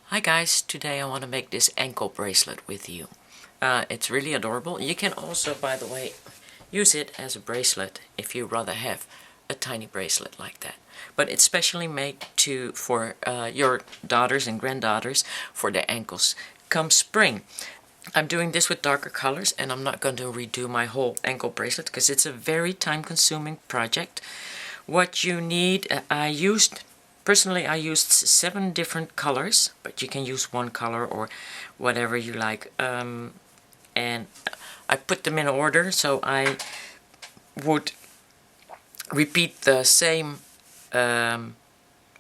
Hi guys, today I want to make this ankle bracelet with you. It's really adorable. You can also, by the way, use it as a bracelet if you rather have a tiny bracelet like that. But it's specially made for your daughters and granddaughters for their ankles come spring. I'm doing this with darker colors, and I'm not going to redo my whole ankle bracelet because it's a very time-consuming project. What you need, Personally, I used 7 different colors, but you can use one color or whatever you like. And I put them in order, so I would repeat the same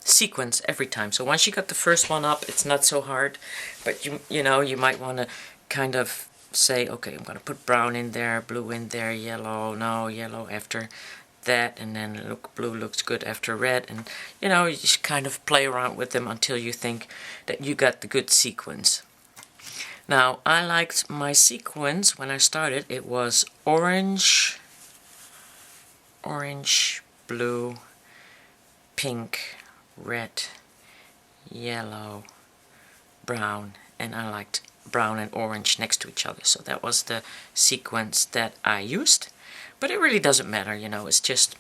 sequence every time. So once you got the first one up, it's not so hard, but you might want to kind of say, okay, I'm going to put brown in there, blue in there, yellow, no, yellow after that, and then blue looks good after red, and you just kind of play around with them until you think that you got the good sequence. Now, I liked my sequence when I started. It was orange, blue, pink, red, yellow, brown, and I liked brown and orange next to each other, so that was the sequence that I used. But it really doesn't matter, it's just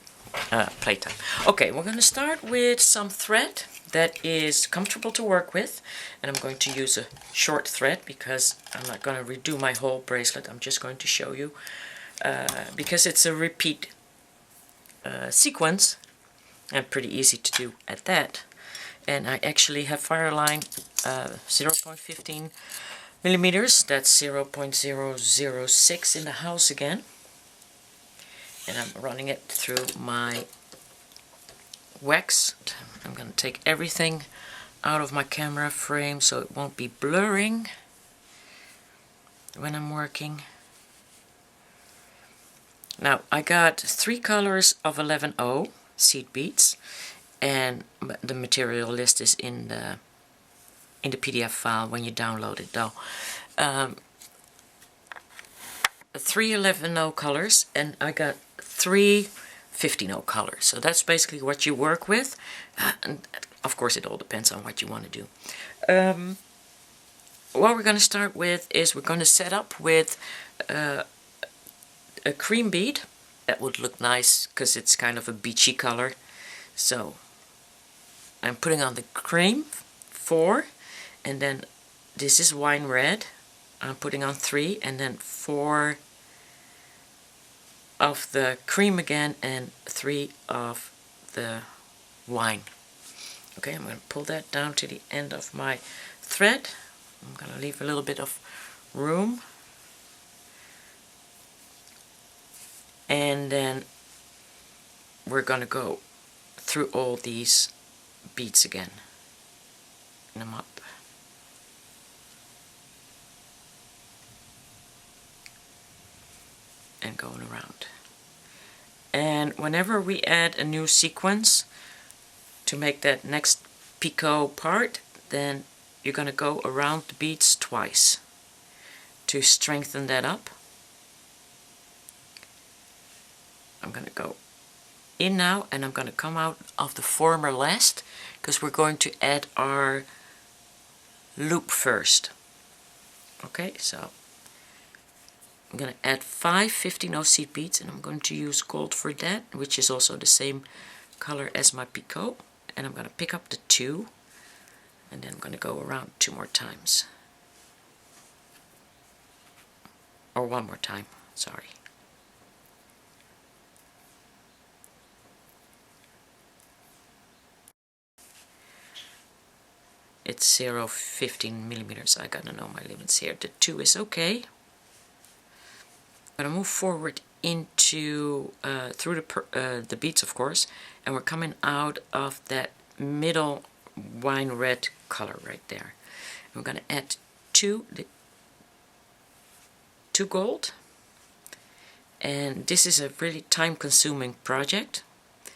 playtime. Okay, we're going to start with some thread that is comfortable to work with. And I'm going to use a short thread because I'm not going to redo my whole bracelet. I'm just going to show you because it's a repeat sequence and pretty easy to do at that. And I actually have Fireline 0.15 millimeters. That's 0.006 in the house again. And I'm running it through my wax. I'm going to take everything out of my camera frame so it won't be blurring when I'm working. Now, I got 3 colors of 11O seed beads, and the material list is in the PDF file when you download it though. 3 11O colors, and I got 3 15O colors. So that's basically what you work with. And of course, it all depends on what you want to do. What we're going to start with is we're going to set up with a cream bead. That would look nice because it's kind of a beachy color. So I'm putting on the cream 4, and then this is wine red. I'm putting on 3, and then 4 of the cream again, and 3 of the wine. Okay, I'm going to pull that down to the end of my thread. I'm going to leave a little bit of room. And then we're going to go through all these beads again. Pin them up. And going around. And whenever we add a new sequence to make that next picot part, then you're going to go around the beads twice to strengthen that up. I'm going to go in now, and I'm going to come out of the former last because we're going to add our loop first. Okay, so I'm going to add 5 15O seed beads, and I'm going to use gold for that, which is also the same color as my picot. And I'm going to pick up the 2, and then I'm going to go around 2 more times. Or 1 more time, sorry. It's 0.15 millimeters. I gotta know my limits here. The 2 is okay. I'm going to move forward into through the beads, of course, and we're coming out of that middle wine red color right there. And we're going to add 2 gold, and this is a really time-consuming project. I'm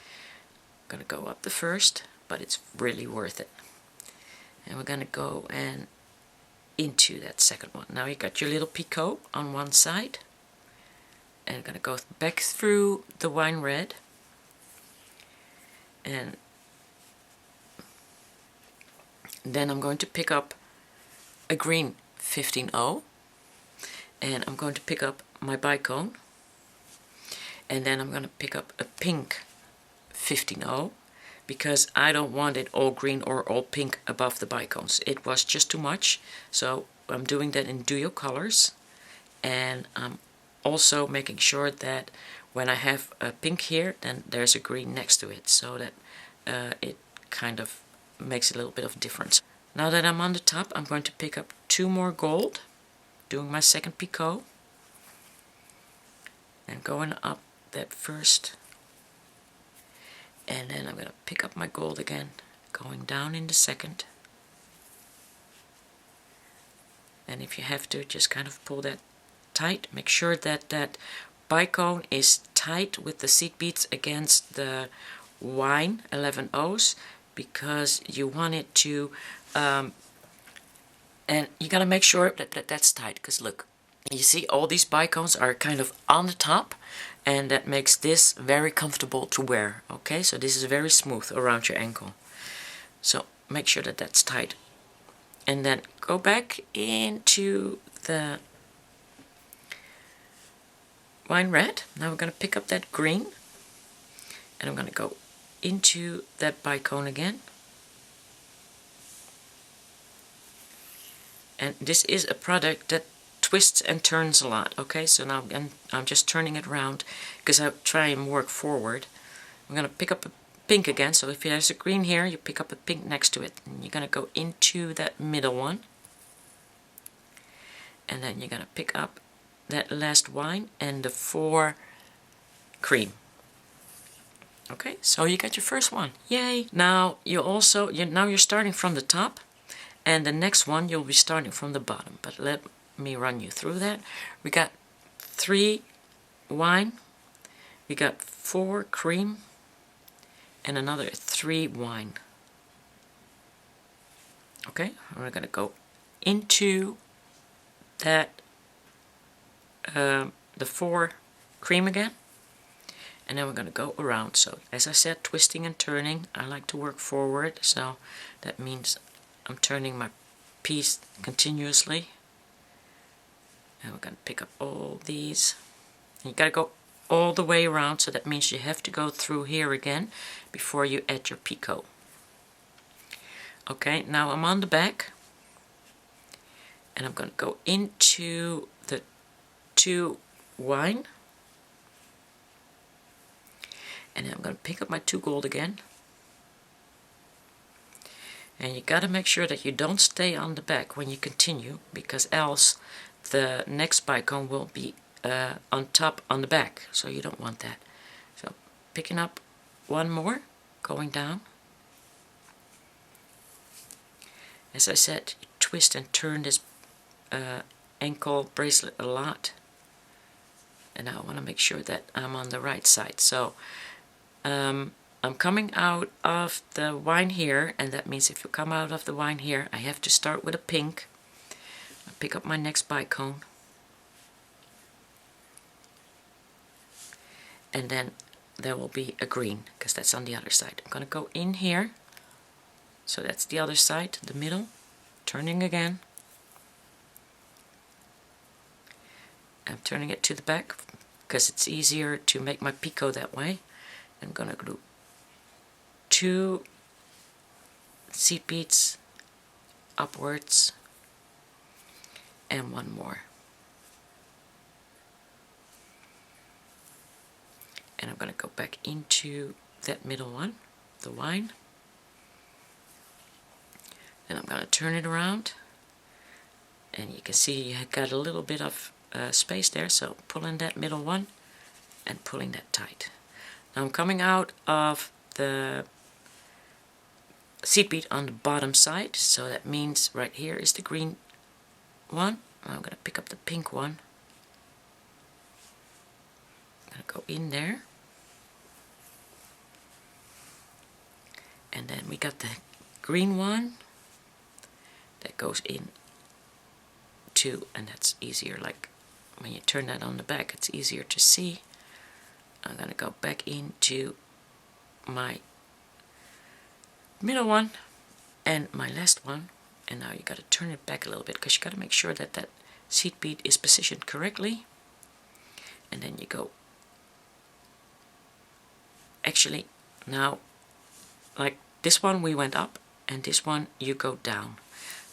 going to go up the first, but it's really worth it. And we're going to go and into that second one. Now you got your little picot on one side. And I'm going to go back through the wine red, and then I'm going to pick up a green 15-0, and I'm going to pick up my bicone, and then I'm going to pick up a pink 15-0, because I don't want it all green or all pink above the bicones. It was just too much, so I'm doing that in dual colors, and I'm also making sure that when I have a pink here, then there's a green next to it, so that it kind of makes a little bit of difference. Now that I'm on the top, I'm going to pick up 2 more gold, doing my second picot, and going up that first, and then I'm going to pick up my gold again, going down in the second, and if you have to, just kind of pull that tight. Make sure that that bicone is tight with the seed beads against the wine 11 O's, because you want it to and you gotta make sure that that's tight, because look, you see all these bicones are kind of on the top, and that makes this very comfortable to wear. Okay, so this is very smooth around your ankle, so make sure that that's tight. And then go back into the wine red. Now we're going to pick up that green, and I'm going to go into that bicone again. And this is a product that twists and turns a lot. Okay, so now I'm just turning it around because I try and work forward. I'm going to pick up a pink again, so if there's a green here, you pick up a pink next to it, and you're going to go into that middle one, and then you're going to pick up that last wine and the 4 cream. Okay, so you got your first one. Yay! Now you're starting from the top, and the next one you'll be starting from the bottom. But let me run you through that. We got 3 wine, we got 4 cream, and another 3 wine. Okay, we're gonna go into that the 4 cream again, and then we're gonna go around. So as I said, twisting and turning. I like to work forward, so that means I'm turning my piece continuously, and we're gonna pick up all these. And you gotta go all the way around, so that means you have to go through here again before you add your picot. Okay, now I'm on the back, and I'm going to go into the 2 wine, and then I'm going to pick up my 2 gold again. And you got to make sure that you don't stay on the back when you continue, because else the next bicone will be on top on the back, so you don't want that. So picking up 1 more, going down. As I said, you twist and turn this ankle bracelet a lot, and now I want to make sure that I'm on the right side. So I'm coming out of the wine here, and that means if you come out of the wine here, I have to start with a pink. I'll pick up my next bicone, and then there will be a green, because that's on the other side. I'm going to go in here, so that's the other side, the middle, turning again. I'm turning it to the back because it's easier to make my picot that way. I'm going to do 2 seed beads upwards and 1 more. And I'm going to go back into that middle one, the wine. And I'm going to turn it around, and you can see you got a little bit of space there, so pulling that middle one and pulling that tight. Now I'm coming out of the seed bead on the bottom side, so that means right here is the green one. I'm going to pick up the pink one. I'm going to go in there, and then we got the green one that goes in too, and that's easier, like when you turn that on the back, it's easier to see. I'm going to go back into my middle one and my last one, And now you got to turn it back a little bit because you got to make sure that that seed bead is positioned correctly. And then you go, actually now, like this one we went up, and this one you go down.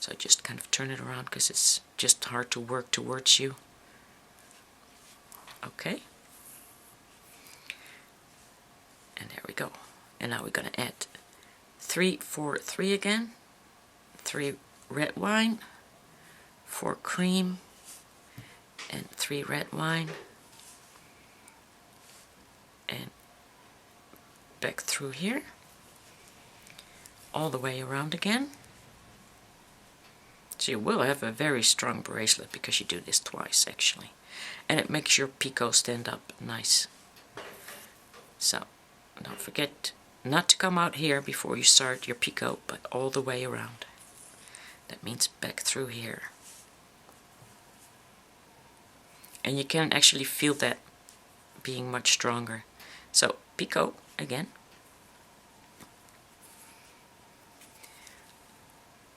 So just kind of turn it around because it's just hard to work towards you. Okay. And there we go. And now we're going to add 3, 4, 3 again. 3 red wine, 4 cream, and 3 red wine. And back through here. All the way around again. So you will have a very strong bracelet because you do this twice actually. And it makes your picot stand up nice. So don't forget not to come out here before you start your picot, but all the way around. That means back through here. And you can actually feel that being much stronger. So picot again.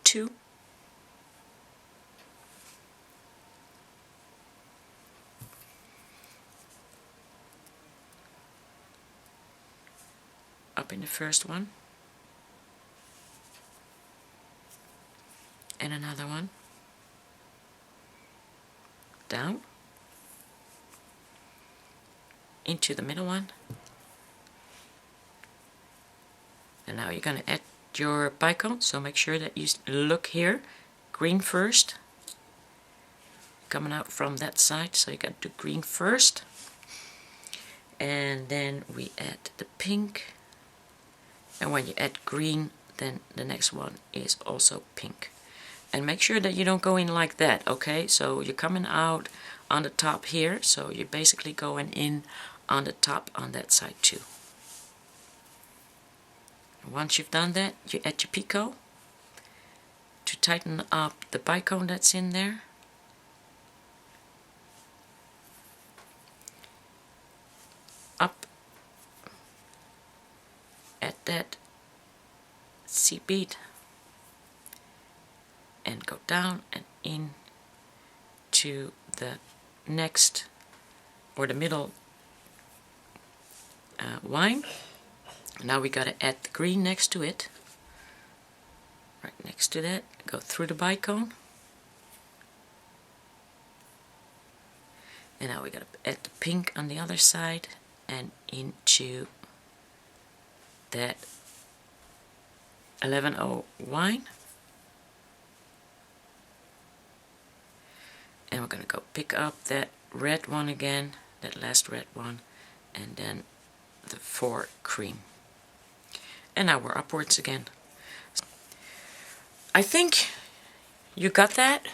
2. Up in the first one. And another one. Down. Into the middle one. And now you're going to add your Picollo, so make sure that you look here. Green first. Coming out from that side, so you got to do green first. And then we add the pink. And when you add green, then the next one is also pink. And make sure that you don't go in like that, okay? So you're coming out on the top here, so you're basically going in on the top on that side too. Once you've done that, you add your picot to tighten up the bicone that's in there. Up at that seed bead and go down and in to the next or the middle wine. Now we got to add the green next to it. Right next to that, go through the bicone. And now we got to add the pink on the other side and into that 11-0 wine. And we're going to go pick up that red one again, that last red one, and then the 4 cream. And now we're upwards again. I think you got that.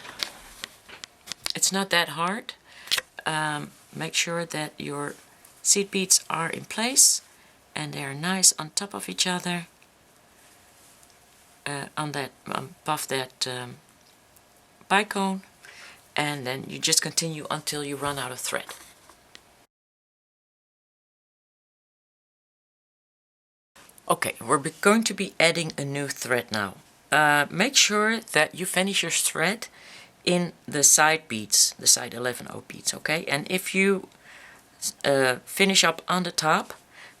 It's not that hard. Make sure that your seed beads are in place and they are nice on top of each other. Above that bicone, and then you just continue until you run out of thread. Okay, we're going to be adding a new thread now. Make sure that you finish your thread in the side beads, the side 11-0 beads, okay? And if you finish up on the top,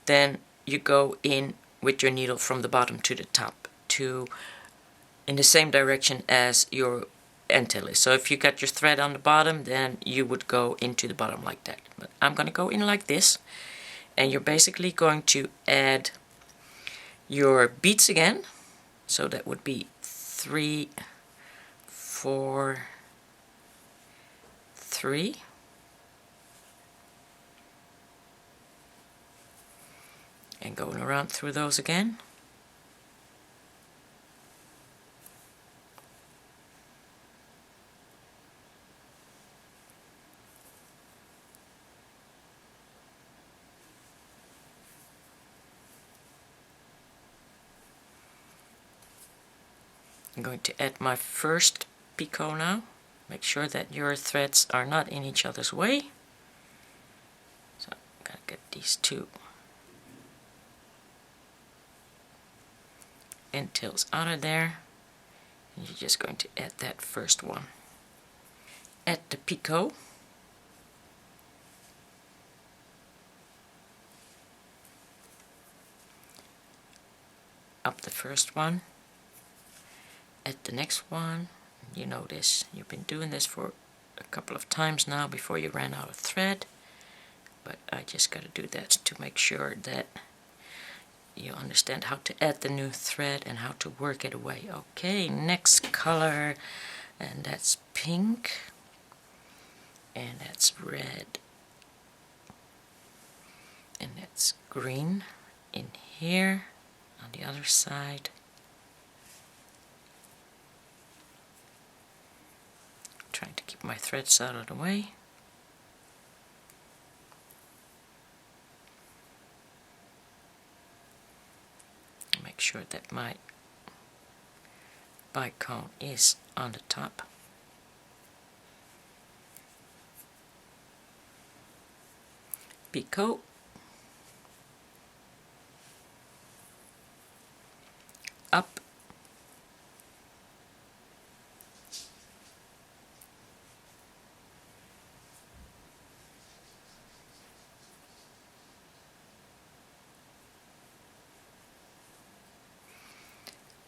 then you go in with your needle from the bottom to the top, in the same direction as your end tail is. So if you got your thread on the bottom, then you would go into the bottom like that. But I'm going to go in like this, and you're basically going to add your beads again. So that would be 3, 4, 3. And going around through those again. I'm going to add my first picot now. Make sure that your threads are not in each other's way. So I'm going to get these 2 end tails out of there. You're just going to add that first one. Add the picot. Up the first one. Add the next one. You know this. You've been doing this for a couple of times now before you ran out of thread. But I just got to do that to make sure that you understand how to add the new thread and how to work it away. Okay, next color, and that's pink, and that's red, and that's green in here on the other side. Trying to keep my threads out of the way. Make sure that my bicone is on the top. Picot. Up.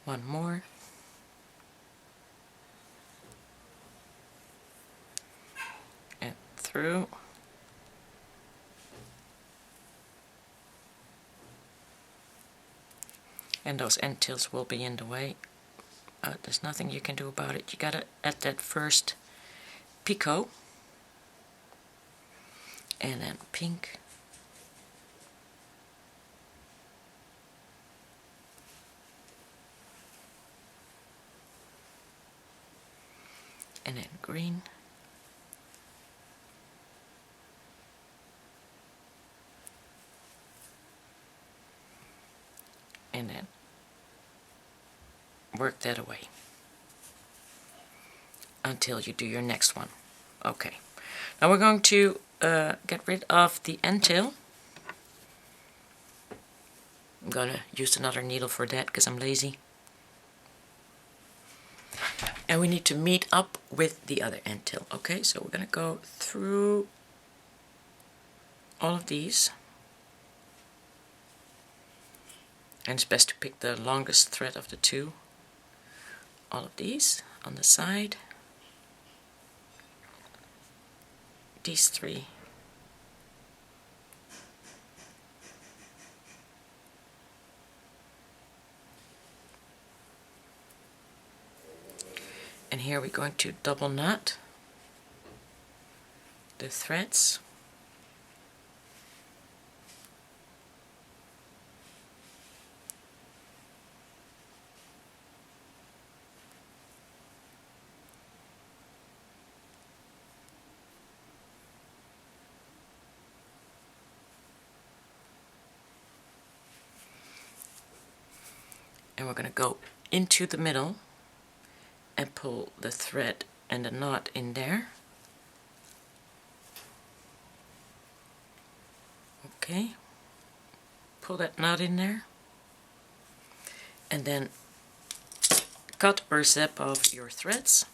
One more. And through. And those end tails will be in the way. There's nothing you can do about it. You gotta add that first picot. And then pink. And then green. And then work that away until you do your next one. Okay, now we're going to get rid of the end tail. I'm gonna use another needle for that because I'm lazy. And we need to meet up with the other end tail. Okay, so we're gonna go through all of these. And it's best to pick the longest thread of the two. All of these on the side. These three. And here we're going to double knot the threads. And we're going to go into the middle and pull the thread and the knot in there. Okay, pull that knot in there, and then cut or zip off your threads.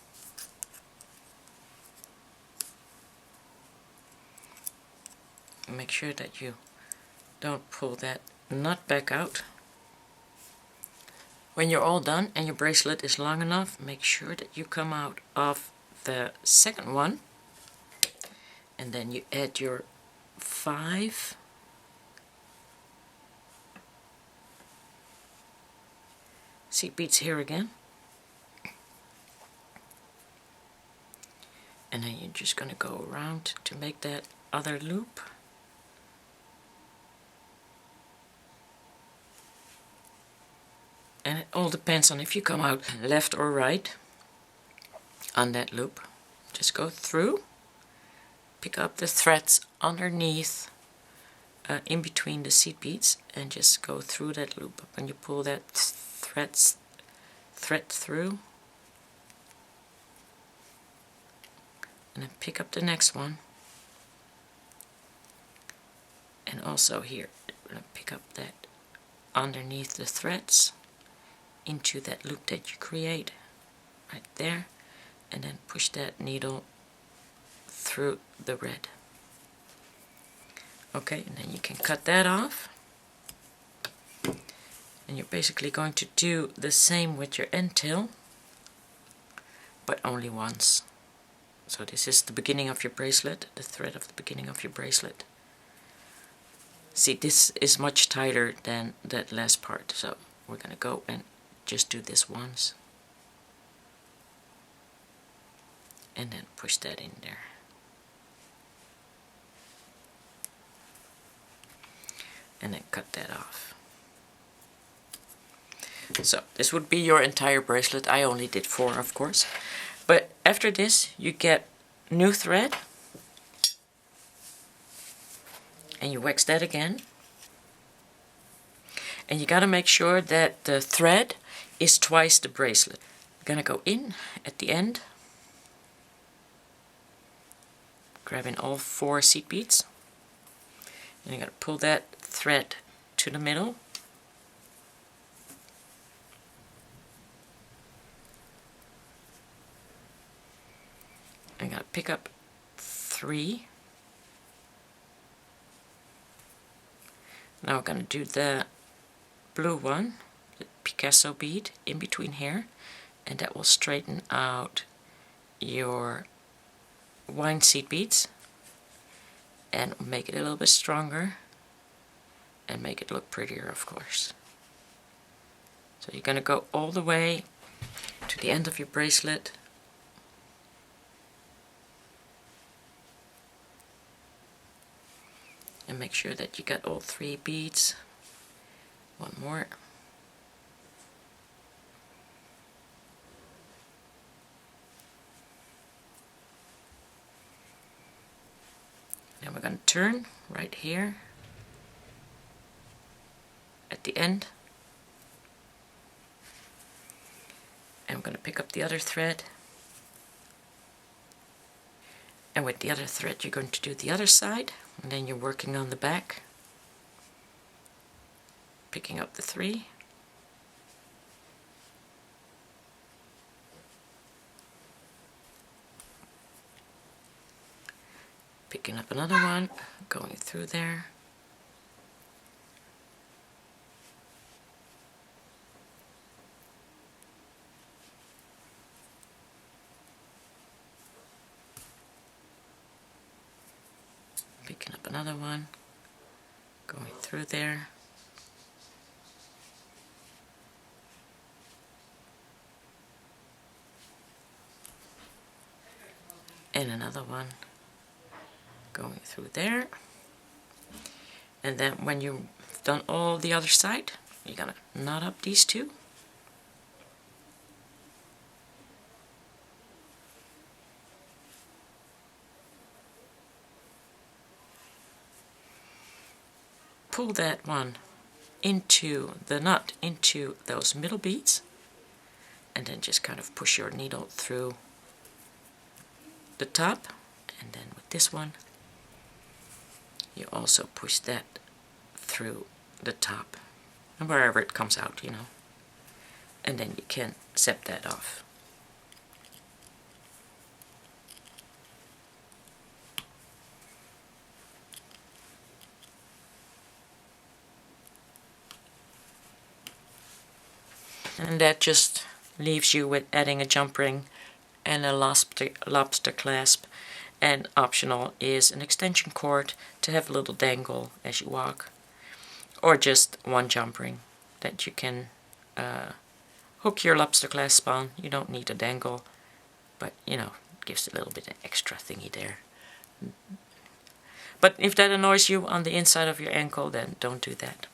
Make sure that you don't pull that knot back out. When you're all done and your bracelet is long enough, make sure that you come out of the second one, and then you add your 5 seat beads here again, and then you're just going to go around to make that other loop. And it all depends on if you come out left or right on that loop. Just go through, pick up the threads underneath, in between the seed beads, and just go through that loop. When you pull that thread through, and then pick up the next one. And also here, pick up that underneath the threads into that loop that you create. right there, and then push that needle through the red. Okay, and then you can cut that off. And you're basically going to do the same with your end tail, but only once. So this is the beginning of your bracelet, the thread of the beginning of your bracelet. See, this is much tighter than that last part, so we're going to go and just do this once. And then push that in there. And then cut that off. So this would be your entire bracelet. I only did 4, of course. But after this, you get new thread. And you wax that again. And you gotta make sure that the thread is twice the bracelet. You're gonna go in at the end, grabbing all 4 seed beads. And you're gonna pull that thread to the middle. I'm gonna pick up 3. Now we're gonna do the blue one, the Picasso bead, in between here, and that will straighten out your wine seed beads and make it a little bit stronger and make it look prettier, of course. So you're gonna go all the way to the end of your bracelet. And make sure that you got all 3 beads. One more. Then we're going to turn right here at the end. And I'm going to pick up the other thread. And with the other thread you're going to do the other side, and then you're working on the back, picking up the 3, picking up another one, going through there, picking up another one, going through there, and another one, going through there. And then when you've done all the other side, you're gonna knot up these 2. Pull that one into the knot, into those middle beads, and then just kind of push your needle through the top. And then with this one, you also push that through the top, and wherever it comes out, you know. And then you can zip that off. And that just leaves you with adding a jump ring and a lobster clasp, and optional is an extension cord to have a little dangle as you walk, or just one jump ring that you can hook your lobster clasp on. You don't need a dangle, but you know, it gives a little bit of extra thingy there. But if that annoys you on the inside of your ankle, then don't do that.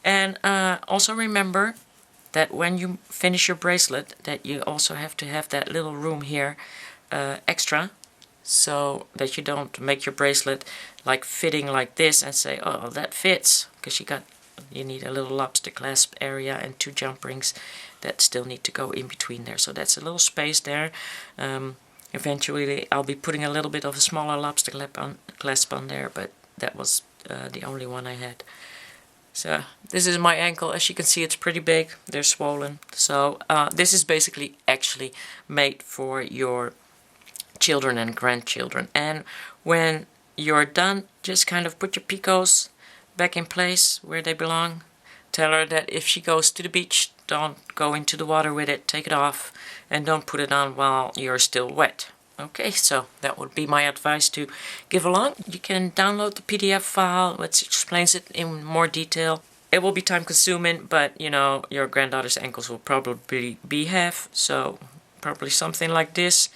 And also remember that when you finish your bracelet, that you also have to have that little room here extra, so that you don't make your bracelet like fitting like this and say, oh, that fits, because you need a little lobster clasp area and 2 jump rings that still need to go in between there. So that's a little space there. Eventually I'll be putting a little bit of a smaller lobster clasp on there, but that was the only one I had. So this is my ankle. As you can see, it's pretty big. They're swollen. So this is basically actually made for your children and grandchildren. And when you're done, just kind of put your picots back in place where they belong. Tell her that if she goes to the beach, don't go into the water with it. Take it off and don't put it on while you're still wet. Okay, so that would be my advice to give along. You can download the PDF file which explains it in more detail. It will be time consuming, but you know, your granddaughter's ankles will probably be half, so probably something like this.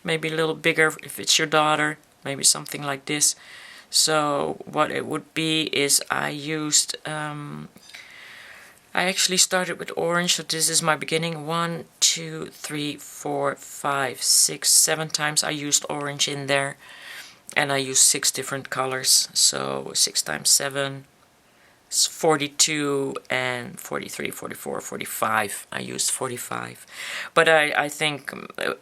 Maybe a little bigger if it's your daughter, maybe something like this. So what it would be is I actually started with orange, so this is my beginning. 1, 2, 3, 4, 5, 6, 7 times I used orange in there. And I used 6 different colors. So 6 times 7 is 42 and 43, 44, 45. I used 45. But I think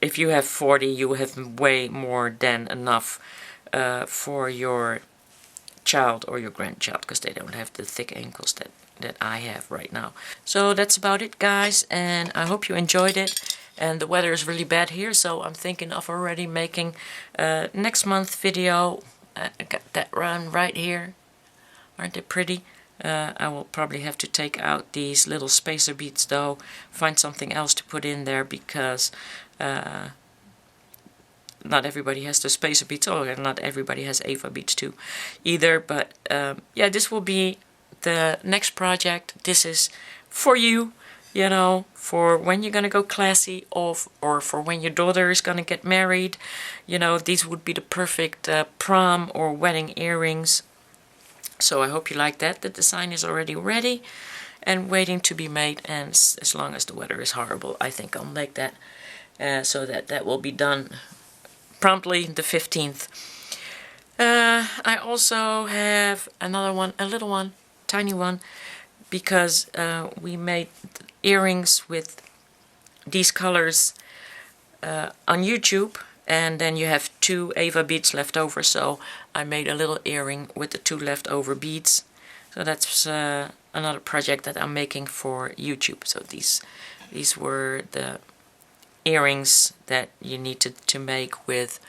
if you have 40, you have way more than enough for your child or your grandchild, because they don't have the thick ankles that I have right now. So that's about it, guys, and I hope you enjoyed it. And the weather is really bad here, so I'm thinking of already making next month video. I got that run right here. Aren't they pretty? I will probably have to take out these little spacer beads though, find something else to put in there, because not everybody has the spacer beads. Oh, and not everybody has Ava beads too either. But yeah, this will be the next project. This is for you, you know, for when you're gonna go classy, or for when your daughter is gonna get married. You know, these would be the perfect prom or wedding earrings. So I hope you like that. The design is already ready and waiting to be made, and as long as the weather is horrible, I think I'll make that so that will be done promptly the 15th. I also have another one, a little one, tiny one, because we made earrings with these colors on YouTube, and then you have 2 Ava beads left over, so I made a little earring with the 2 leftover beads. So that's another project that I'm making for YouTube. So these were the earrings that you need to make with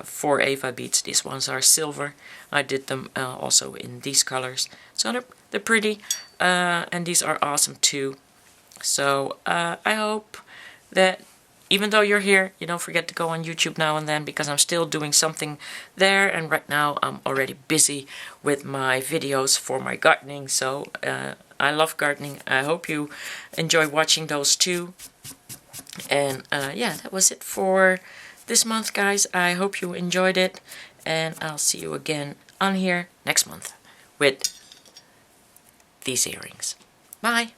4 Ava beads. These ones are silver. I did them also in these colors. So they're pretty, and these are awesome too. So I hope that even though you're here, you don't forget to go on YouTube now and then, because I'm still doing something there, and right now I'm already busy with my videos for my gardening. So I love gardening. I hope you enjoy watching those too. And yeah, that was it for this month, guys. I hope you enjoyed it, and I'll see you again on here next month with these earrings. Bye!